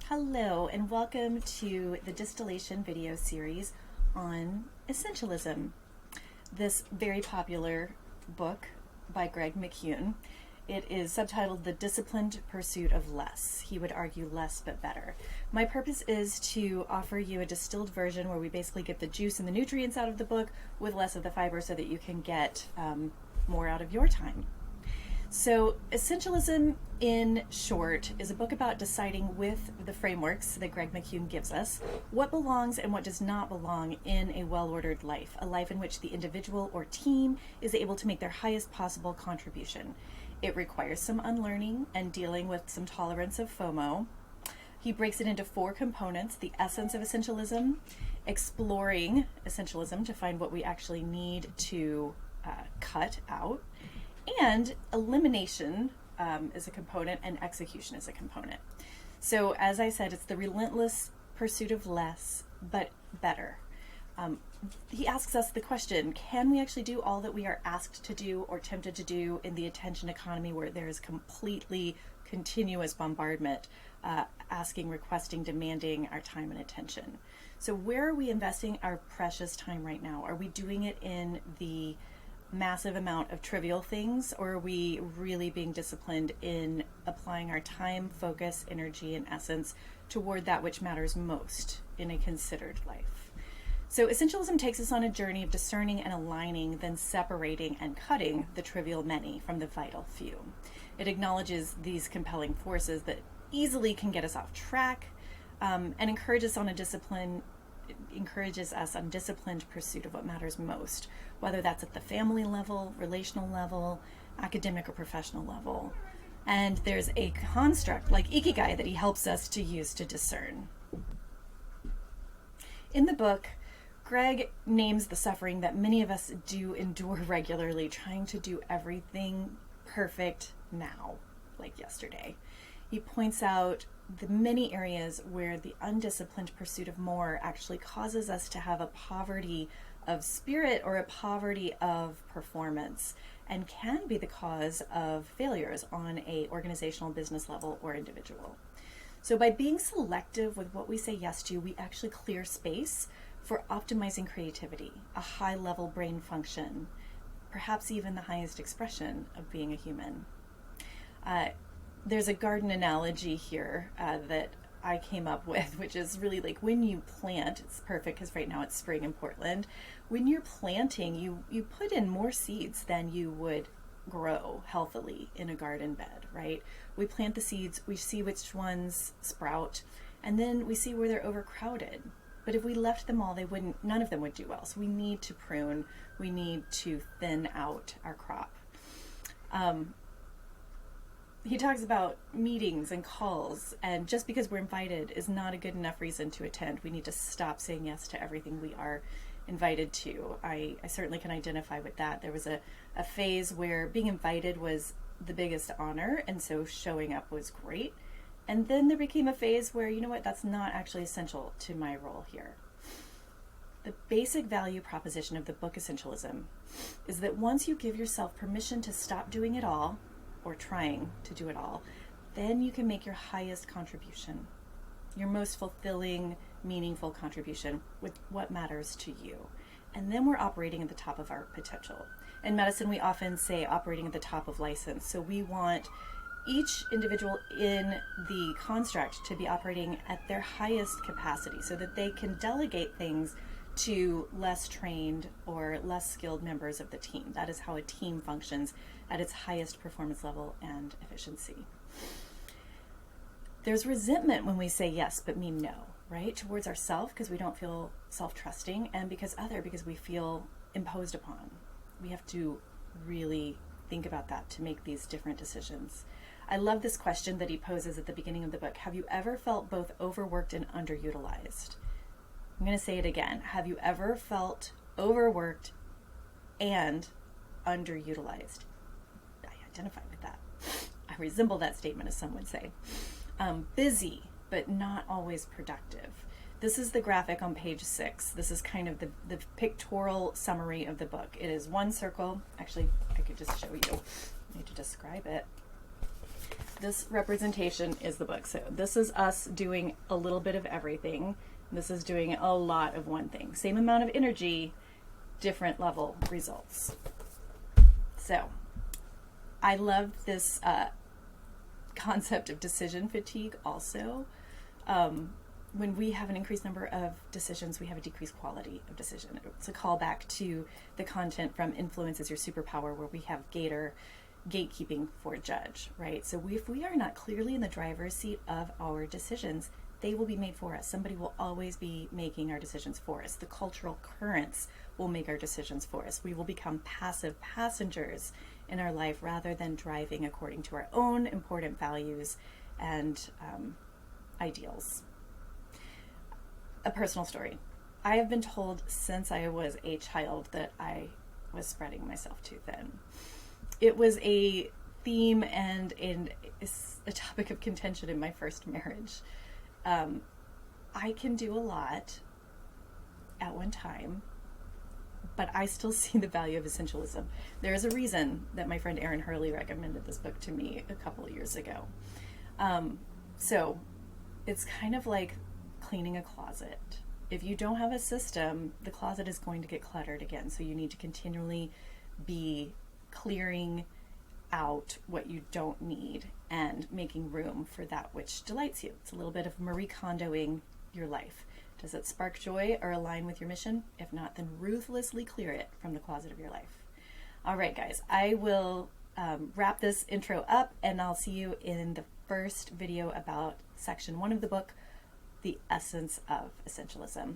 Hello and welcome to the distillation video series on Essentialism, this very popular book by Greg McKeown. It is subtitled The Disciplined Pursuit of Less. He would argue less but better. My purpose is to offer you a distilled version where we basically get the juice and the nutrients out of the book with less of the fiber so that you can get more out of your time. So Essentialism, in short, is a book about deciding with the frameworks that Greg McKeown gives us what belongs and what does not belong in a well-ordered life, a life in which the individual or team is able to make their highest possible contribution. It requires some unlearning and dealing with some tolerance of FOMO. He breaks it into 4 components: the essence of essentialism, exploring essentialism to find what we actually need to cut out, and elimination is a component, and execution is a component. So as I said, it's the relentless pursuit of less, but better. He asks us the question, can we actually do all that we are asked to do or tempted to do in the attention economy where there is completely continuous bombardment, asking, requesting, demanding our time and attention? So where are we investing our precious time right now? Are we doing it in the massive amount of trivial things, or are we really being disciplined in applying our time, focus, energy, and essence toward that which matters most in a considered life? So Essentialism takes us on a journey of discerning and aligning, then separating and cutting the trivial many from the vital few. It acknowledges these compelling forces that easily can get us off track, and encourages us on disciplined pursuit of what matters most, whether that's at the family level, relational level, academic or professional level. And there's a construct like Ikigai that he helps us to use to discern. In the book, Greg names the suffering that many of us do endure regularly, trying to do everything perfect now, like yesterday. He points out the many areas where the undisciplined pursuit of more actually causes us to have a poverty of spirit or a poverty of performance, and can be the cause of failures on a organizational, business level, or individual. So by being selective with what we say yes to, we actually clear space for optimizing creativity, a high-level brain function, perhaps even the highest expression of being a human. There's a garden analogy here that I came up with, which is really like when you plant, it's perfect because right now it's spring in Portland. When you're planting, you put in more seeds than you would grow healthily in a garden bed, right? We plant the seeds, we see which ones sprout, and then we see where they're overcrowded. But if we left them all, none of them would do well. So we need to prune, we need to thin out our crop. He talks about meetings and calls, and just because we're invited is not a good enough reason to attend. We need to stop saying yes to everything we are invited to. I certainly can identify with that. There was a phase where being invited was the biggest honor, and so showing up was great. And then there became a phase where, you know what, that's not actually essential to my role here. The basic value proposition of the book Essentialism is that once you give yourself permission to stop doing it all, or trying to do it all, then you can make your highest contribution, your most fulfilling, meaningful contribution with what matters to you. And then we're operating at the top of our potential. In medicine, we often say operating at the top of license. So we want each individual in the construct to be operating at their highest capacity so that they can delegate things to less trained or less skilled members of the team. That is how a team functions at its highest performance level and efficiency. There's resentment when we say yes but mean no, right? Towards ourselves because we don't feel self-trusting, and because we feel imposed upon. We have to really think about that to make these different decisions. I love this question that he poses at the beginning of the book. Have you ever felt both overworked and underutilized? I'm going to say it again. Have you ever felt overworked and underutilized? I identify with that. I resemble that statement, as some would say. Busy, but not always productive. This is the graphic on page 6. This is kind of the pictorial summary of the book. It is one circle. Actually, I could just show you. I need to describe it. this representation is the book. So this is us doing a little bit of everything. This is doing a lot of one thing. Same amount of energy, different level results. So I love this concept of decision fatigue also. When we have an increased number of decisions, we have a decreased quality of decision. It's a callback to the content from Influence is Your Superpower, where we have gatekeeping for judge, right? So if we are not clearly in the driver's seat of our decisions, they will be made for us. Somebody will always be making our decisions for us. The cultural currents will make our decisions for us. We will become passive passengers in our life rather than driving according to our own important values and ideals. A personal story. I have been told since I was a child that I was spreading myself too thin. It was a theme and a topic of contention in my first marriage. I can do a lot at one time, but I still see the value of essentialism. There is a reason that my friend Erin Hurley recommended this book to me a couple of years ago. So it's kind of like cleaning a closet. If you don't have a system, the closet is going to get cluttered again. So you need to continually be clearing out what you don't need and making room for that which delights you. It's a little bit of Marie Kondoing your life. Does it spark joy or align with your mission? If not, then ruthlessly clear it from the closet of your life. All right, guys, I will wrap this intro up, and I'll see you in the first video about section 1 of the book, The Essence of Essentialism.